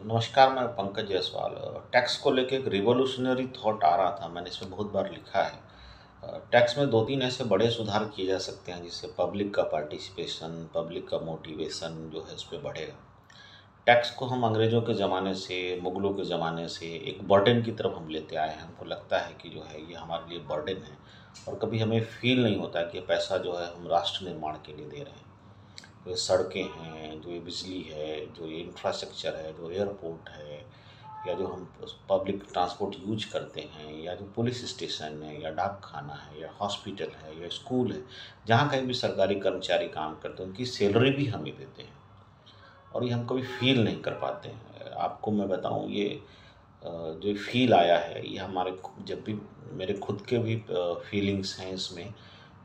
नमस्कार, मैं पंकज जायसवाल। टैक्स को लेके एक रिवॉल्यूशनरी थॉट आ रहा था, मैंने इसमें बहुत बार लिखा है। टैक्स में 2-3 ऐसे बड़े सुधार किए जा सकते हैं जिससे पब्लिक का पार्टिसिपेशन, पब्लिक का मोटिवेशन जो है उस पे बढ़ेगा। टैक्स को हम अंग्रेज़ों के ज़माने से, मुग़लों के ज़माने से एक बर्डन की तरफ हम लेते आए हैं। हमको लगता है कि जो है ये हमारे लिए बर्डन है और कभी हमें फ़ील नहीं होता है कि ये पैसा जो है हम राष्ट्र निर्माण के लिए दे रहे हैं। जो ये सड़कें हैं, जो ये बिजली है, जो ये इंफ्रास्ट्रक्चर है, जो एयरपोर्ट है या जो हम पब्लिक ट्रांसपोर्ट यूज करते हैं या जो पुलिस स्टेशन है या डाक खाना है या हॉस्पिटल है या स्कूल है, जहाँ कहीं भी सरकारी कर्मचारी काम करते हैं उनकी सैलरी भी हम ही देते हैं और ये हम कभी फ़ील नहीं कर पाते हैं। आपको मैं बताऊँ ये जो फ़ील आया है ये हमारे जब भी मेरे खुद के भी फीलिंग्स हैं इसमें।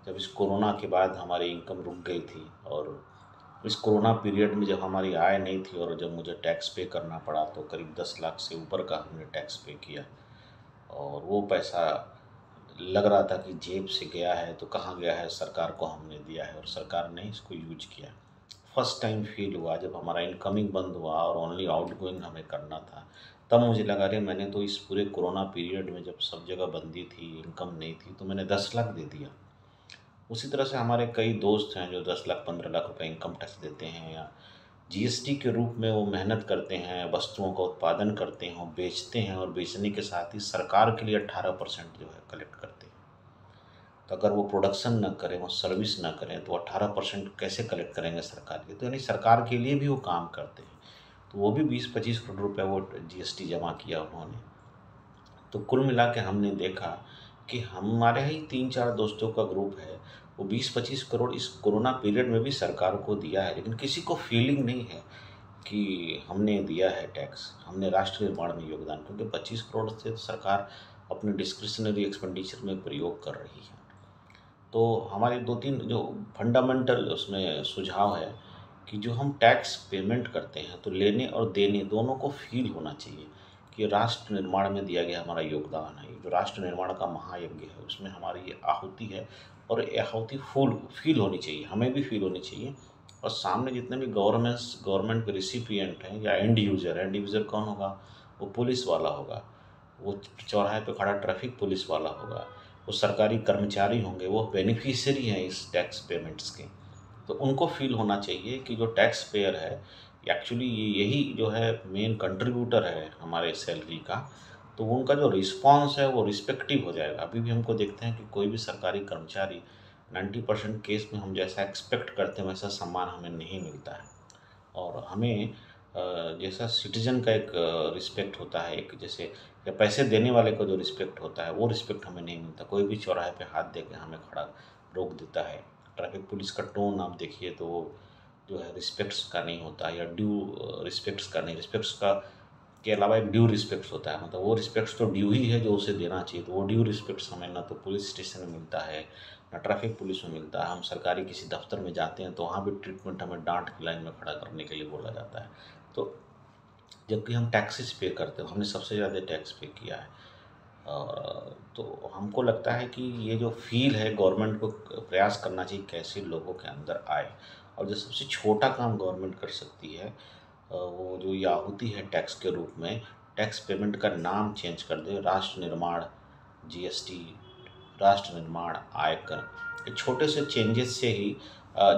जब इस कोरोना के बाद हमारी इनकम रुक गई थी और इस कोरोना पीरियड में जब हमारी आय नहीं थी और जब मुझे टैक्स पे करना पड़ा तो करीब 10 लाख से ऊपर का हमने टैक्स पे किया और वो पैसा लग रहा था कि जेब से गया है तो कहाँ गया है, सरकार को हमने दिया है और सरकार ने इसको यूज किया। फर्स्ट टाइम फील हुआ जब हमारा इनकमिंग बंद हुआ और ओनली आउटगोइंग हमें करना था। तब मुझे लगा अरे मैंने तो इस पूरे कोरोना पीरियड में जब सब जगह बंदी थी, इनकम नहीं थी, तो मैंने 10 लाख दे दिया। उसी तरह से हमारे कई दोस्त हैं जो 10 लाख 15 लाख रुपए इनकम टैक्स देते हैं या जीएसटी के रूप में वो मेहनत करते हैं, वस्तुओं का उत्पादन करते हैं, वो बेचते हैं और बेचने के साथ ही सरकार के लिए 18% जो है कलेक्ट करते हैं। तो अगर वो प्रोडक्शन ना करें, वो सर्विस ना करें तो 18% कैसे कलेक्ट करेंगे सरकार के? तो यानी सरकार के लिए भी वो काम करते हैं। तो वो भी 20-25 करोड़ रुपए वो जीएसटी जमा किया उन्होंने। तो कुल मिला के हमने देखा कि हमारे ही 3-4 दोस्तों का ग्रुप है, वो 20-25 करोड़ इस कोरोना पीरियड में भी सरकार को दिया है, लेकिन किसी को फीलिंग नहीं है कि हमने दिया है टैक्स, हमने राष्ट्र निर्माण में योगदान, क्योंकि 25 करोड़ से तो सरकार अपने डिस्क्रिशनरी एक्सपेंडिचर में प्रयोग कर रही है। तो हमारे 2-3 जो फंडामेंटल उसमें सुझाव है कि जो हम टैक्स पेमेंट करते हैं तो लेने और देने दोनों को फ़ील होना चाहिए कि राष्ट्र निर्माण में दिया गया हमारा योगदान है। ये जो राष्ट्र निर्माण का महायज्ञ है उसमें हमारी ये आहुति है और ये आहुति फ़ील होनी चाहिए, हमें भी फ़ील होनी चाहिए और सामने जितने भी गवर्नमेंट के रिसिपिएंट हैं या एंड यूज़र कौन होगा? वो पुलिस वाला होगा, वो चौराहे पे खड़ा ट्रैफिक पुलिस वाला होगा, वो सरकारी कर्मचारी होंगे, वो बेनिफिशियरी हैं इस टैक्स पेमेंट्स के। तो उनको फ़ील होना चाहिए कि जो टैक्स पेयर है एक्चुअली यही जो है मेन कंट्रीब्यूटर है हमारे सैलरी का, तो उनका जो रिस्पॉन्स है वो रिस्पेक्टिव हो जाएगा। अभी भी हमको देखते हैं कि कोई भी सरकारी कर्मचारी 90% केस में हम जैसा एक्सपेक्ट करते हैं वैसा सम्मान हमें नहीं मिलता है और हमें जैसा सिटीज़न का एक रिस्पेक्ट होता है, एक जैसे या पैसे देने वाले को जो रिस्पेक्ट होता है वो रिस्पेक्ट हमें नहीं मिलता। कोई भी चौराहे पे हाथ दे के हमें खड़ा रोक देता है। ट्रैफिक पुलिस का टोन आप देखिए तो वो जो है रिस्पेक्ट्स का नहीं होता या ड्यू रिस्पेक्ट्स का नहीं, रिस्पेक्ट्स का के अलावा एक ड्यू रिस्पेक्ट्स होता है, मतलब वो रिस्पेक्ट्स तो ड्यू ही है जो उसे देना चाहिए। तो वो ड्यू रिस्पेक्ट्स हमें ना तो पुलिस स्टेशन में मिलता है, ना ट्रैफिक पुलिस में मिलता है। हम सरकारी किसी दफ्तर में जाते हैं तो वहाँ भी ट्रीटमेंट हमें डाँट के लाइन में खड़ा करने के लिए बोला जाता है। तो जबकि हम टैक्सेस पे करते हैं, हमने सबसे ज़्यादा टैक्स पे किया है। तो हमको लगता है कि ये जो फ़ील है गवर्नमेंट को प्रयास करना चाहिए कैसे लोगों के अंदर आए और जो सबसे छोटा काम गवर्नमेंट कर सकती है वो जो ये आहुति है टैक्स के रूप में, टैक्स पेमेंट का नाम चेंज कर दे, राष्ट्र निर्माण जीएसटी, राष्ट्र निर्माण आयकर। ये छोटे से चेंजेस से ही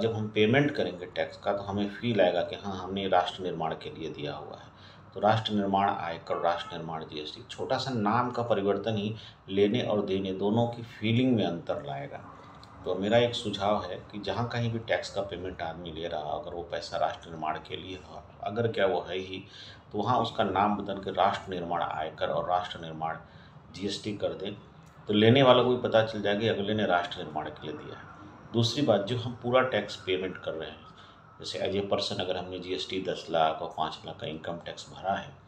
जब हम पेमेंट करेंगे टैक्स का तो हमें फ़ील आएगा कि हाँ, हमने राष्ट्र निर्माण के लिए दिया हुआ है। तो राष्ट्र निर्माण आयकर, राष्ट्र निर्माण जीएसटी, छोटा-सा नाम का परिवर्तन ही लेने और देने दोनों की फ़ीलिंग में अंतर लाएगा। तो मेरा एक सुझाव है कि जहाँ कहीं भी टैक्स का पेमेंट आदमी ले रहा अगर वो पैसा राष्ट्र निर्माण के लिए हो, अगर क्या वो है ही, तो वहाँ उसका नाम बदल के राष्ट्र निर्माण आयकर और राष्ट्र निर्माण जीएसटी कर दें, तो लेने वालों को भी पता चल जाएगा कि अगले ने राष्ट्र निर्माण के लिए दिया है। दूसरी बात, जो हम पूरा टैक्स पेमेंट कर रहे हैं, जैसे एज ए पर्सन अगर हमने जीएसटी 10 लाख और 5 लाख का इनकम टैक्स भरा है,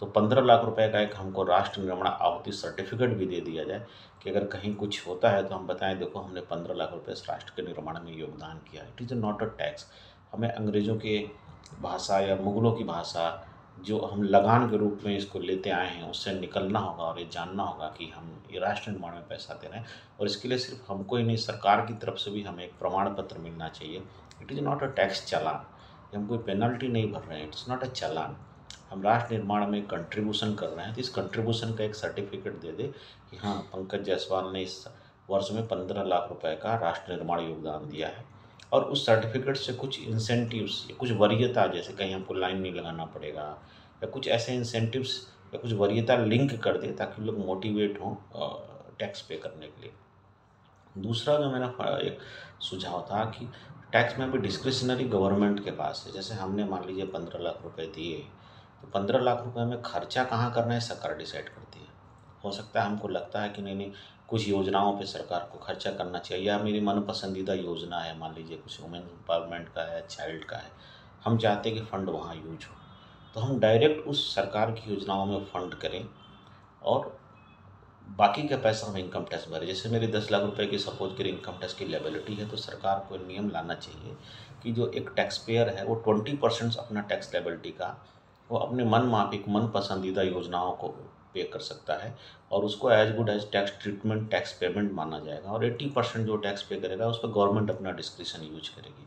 तो 15 लाख रुपए का एक हमको राष्ट्र निर्माण आहुति सर्टिफिकेट भी दे दिया जाए कि अगर कहीं कुछ होता है तो हम बताएं देखो हमने 15 लाख रुपए इस राष्ट्र के निर्माण में योगदान किया। It is not a tax. हमें अंग्रेज़ों के भाषा या मुग़लों की भाषा जो हम लगान के रूप में इसको लेते आए हैं उससे निकलना होगा और ये जानना होगा कि हम ये राष्ट्र निर्माण में पैसा दे रहे हैं और इसके लिए सिर्फ हमको ही नहीं, सरकार की तरफ से भी हमें एक प्रमाण पत्र मिलना चाहिए। It is not a tax चालान, ये हम कोई पेनल्टी नहीं भर रहे हैं, इट्स नॉट अ चालान। हम राष्ट्र निर्माण में कंट्रीब्यूशन कर रहे हैं तो इस कंट्रीब्यूशन का एक सर्टिफिकेट दे दे कि हाँ, पंकज जायसवाल ने इस वर्ष में 15 लाख रुपए का राष्ट्र निर्माण योगदान दिया है। और उस सर्टिफिकेट से कुछ इंसेंटिव्स या कुछ वरीयता, जैसे कहीं हमको लाइन नहीं लगाना पड़ेगा या कुछ ऐसे इंसेंटिव्स या कुछ वरीयता लिंक कर दे ताकि लोग मोटिवेट हों टैक्स पे करने के लिए। दूसरा जो मेरा एक सुझाव था कि टैक्स में भी डिस्क्रिशनरी गवर्नमेंट के पास है। जैसे हमने मान लीजिए 15 लाख रुपए दिए, तो 15 लाख रुपए में खर्चा कहाँ करना है सरकार डिसाइड करती है। हो सकता है हमको लगता है कि नहीं नहीं, कुछ योजनाओं पे सरकार को खर्चा करना चाहिए, या मेरी मन पसंदीदा योजना है, मान लीजिए कुछ वुमेन एम्पावरमेंट का है, चाइल्ड का है, हम चाहते हैं कि फ़ंड वहाँ यूज हो, तो हम डायरेक्ट उस सरकार की योजनाओं में फ़ंड करें और बाकी का पैसा हम इनकम टैक्स भरें। जैसे मेरी 10 लाख रुपए की सपोज करें इनकम टैक्स की लेबिलिटी है, तो सरकार को नियम लाना चाहिए कि जो एक टैक्स पेयर है वो 20% अपना टैक्स लेबिलिटी का वो अपने मन माफिक मन पसंदीदा योजनाओं को पे कर सकता है और उसको as good as tax treatment tax payment माना जाएगा। और 80% जो टैक्स पे करेगा उस पर गवर्नमेंट अपना डिस्क्रिशन यूज करेगी।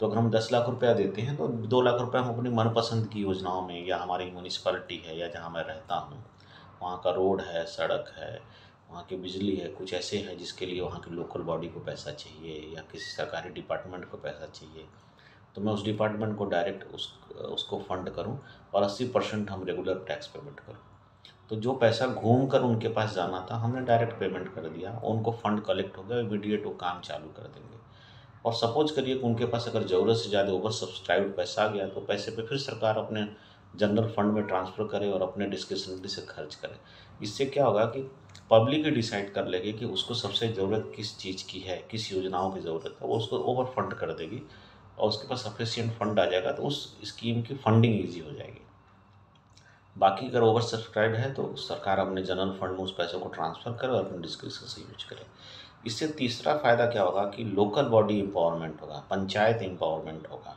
तो अगर हम 10 लाख रुपया देते हैं तो 2 लाख रुपये हम अपनी मनपसंद की योजनाओं में, या हमारी म्यूनिसिपैलिटी है या जहाँ मैं रहता हूँ वहाँ का रोड है, सड़क है, वहाँ की बिजली है, कुछ ऐसे हैं जिसके लिए वहाँ की लोकल बॉडी को पैसा चाहिए या किसी सरकारी डिपार्टमेंट को पैसा चाहिए, तो मैं उस डिपार्टमेंट को डायरेक्ट उसको फंड करूँ और 80% हम रेगुलर टैक्स पेमेंट करूँ। तो जो पैसा घूम कर उनके पास जाना था हमने डायरेक्ट पेमेंट कर दिया, उनको फंड कलेक्ट हो गया, इमीडिएट वो काम चालू कर देंगे। और सपोज करिए कि उनके पास अगर ज़रूरत से ज़्यादा ओवर सब्सक्राइब्ड पैसा आ गया तो पैसे पे फिर सरकार अपने जनरल फंड में ट्रांसफ़र करे और अपने डिस्क्रिशनरी से खर्च करे। इससे क्या होगा कि पब्लिक ही डिसाइड कर लेगी कि उसको सबसे ज़रूरत किस चीज़ की है, किस योजनाओं की ज़रूरत है, वो उसको ओवर फंड कर देगी और उसके पास सफिशिएंट फंड आ जाएगा तो उस स्कीम की फंडिंग ईजी हो जाएगी। बाकी अगर ओवर सब्सक्राइब है तो सरकार अपने जनरल फंड में उस पैसे को ट्रांसफ़र करे और अपने डिस्क्रिप्शन से यूज करे। इससे तीसरा फ़ायदा क्या होगा कि लोकल बॉडी एम्पावरमेंट होगा, पंचायत एम्पावरमेंट होगा।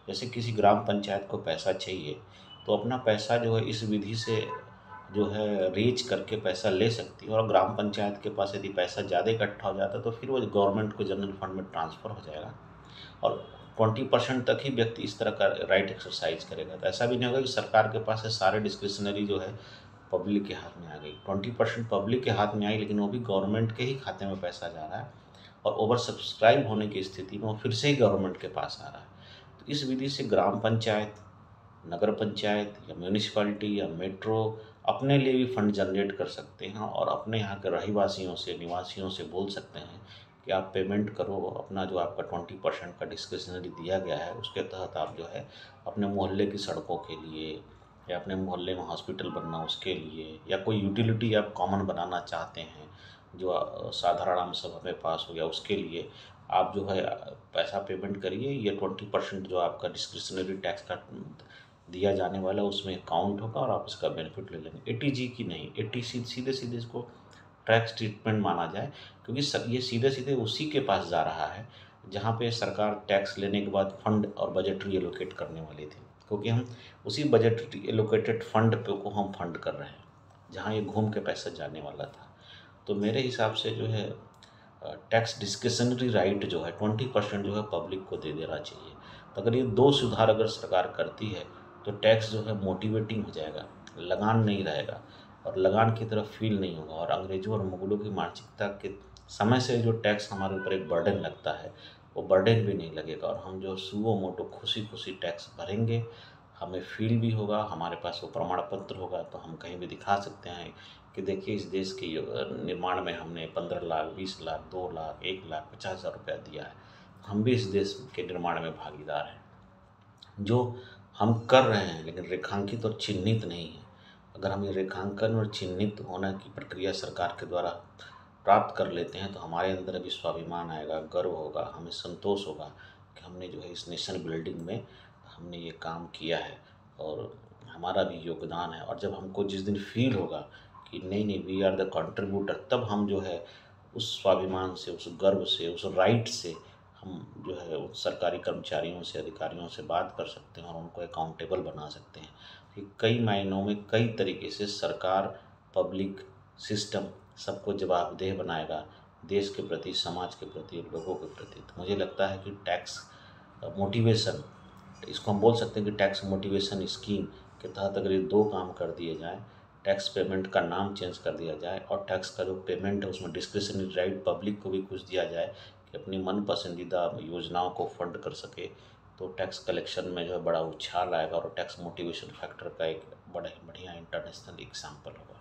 जैसे किसी ग्राम पंचायत को पैसा चाहिए तो अपना पैसा जो है इस विधि से जो है रेज करके पैसा ले सकती है और ग्राम पंचायत के पास यदि पैसा ज़्यादा इकट्ठा हो जाता है तो फिर वो गवर्नमेंट को जनरल फंड में ट्रांसफ़र हो जाएगा और 20% तक ही व्यक्ति इस तरह का राइट एक्सरसाइज करेगा। तो ऐसा भी नहीं होगा कि सरकार के पास है सारे डिस्क्रिशनरी जो है पब्लिक के हाथ में आ गई। 20% पब्लिक के हाथ में आई लेकिन वो भी गवर्नमेंट के ही खाते में पैसा जा रहा है और ओवर सब्सक्राइब होने की स्थिति में वो फिर से ही गवर्नमेंट के पास आ रहा है। तो इस विधि से ग्राम पंचायत, नगर पंचायत या म्यूनिसिपैलिटी या मेट्रो अपने लिए भी फंड जनरेट कर सकते हैं और अपने यहाँ के रहीवासियों से, निवासियों से बोल सकते हैं कि आप पेमेंट करो, अपना जो आपका 20% का डिस्क्रिशनरी दिया गया है उसके तहत आप जो है अपने मोहल्ले की सड़कों के लिए या अपने मोहल्ले में हॉस्पिटल बनना उसके लिए या कोई यूटिलिटी आप कॉमन बनाना चाहते हैं जो साधारण आम सभा में पास हो गया उसके लिए आप जो है पैसा पेमेंट करिए। ये 20% जो आपका डिस्क्रिशनरी टैक्स का दिया जाने वाला उसमें काउंट होगा और आप इसका बेनिफिट ले लेंगे। एटीजी की नहीं, एटीसी सीधे सीधे इसको टैक्स ट्रीटमेंट माना जाए क्योंकि ये सीधे सीधे उसी के पास जा रहा है जहाँ पे सरकार टैक्स लेने के बाद फंड और बजटरी एलोकेट करने वाली थी, क्योंकि हम उसी बजटरी एलोकेटेड फंड पे को हम फंड कर रहे हैं जहाँ ये घूम के पैसा जाने वाला था। तो मेरे हिसाब से जो है टैक्स डिस्क्रिशनरी राइट जो है 20% जो है पब्लिक को दे देना चाहिए। तो अगर ये दो सुधार अगर सरकार करती है तो टैक्स जो है मोटिवेटिंग हो जाएगा, लगान नहीं रहेगा और लगान की तरफ फील नहीं होगा और अंग्रेजों और मुगलों की मानसिकता के समय से जो टैक्स हमारे ऊपर एक बर्डन लगता है वो बर्डन भी नहीं लगेगा और हम जो सुओ मोटो खुशी खुशी टैक्स भरेंगे, हमें फील भी होगा, हमारे पास वो प्रमाण पत्र होगा तो हम कहीं भी दिखा सकते हैं कि देखिए इस देश के निर्माण में हमने 15 लाख, 20 लाख, 2 लाख, 1 लाख 50,000 रुपया दिया है, हम भी इस देश के निर्माण में भागीदार हैं। जो हम कर रहे हैं लेकिन रेखांकित और चिन्हित नहीं है। अगर हम ये रेखांकन और चिन्हित होने की प्रक्रिया सरकार के द्वारा प्राप्त कर लेते हैं तो हमारे अंदर भी स्वाभिमान आएगा, गर्व होगा, हमें संतोष होगा कि हमने जो है इस नेशन बिल्डिंग में हमने ये काम किया है और हमारा भी योगदान है। और जब हमको जिस दिन फील होगा कि नहीं नहीं वी आर द कंट्रीब्यूटर, तब हम जो है उस स्वाभिमान से, उस गर्व से, उस राइट से हम जो है उन सरकारी कर्मचारियों से, अधिकारियों से बात कर सकते हैं और उनको अकाउंटेबल बना सकते हैं कि कई मायनों में कई तरीके से सरकार, पब्लिक सिस्टम सबको जवाबदेह बनाएगा देश के प्रति, समाज के प्रति, लोगों के प्रति। तो मुझे लगता है कि टैक्स मोटिवेशन, इसको हम बोल सकते हैं कि टैक्स मोटिवेशन स्कीम के तहत अगर ये 2 काम कर दिए जाएँ, टैक्स पेमेंट का नाम चेंज कर दिया जाए और टैक्स का जो पेमेंट है उसमें डिस्क्रिशनरी राइट पब्लिक को भी कुछ दिया जाए कि अपनी मन पसंदीदा योजनाओं को फंड कर सके, तो टैक्स कलेक्शन में जो है बड़ा उछाल आएगा और टैक्स मोटिवेशन फैक्टर का एक बड़ा ही बढ़िया इंटरनेशनल एग्जाम्पल होगा।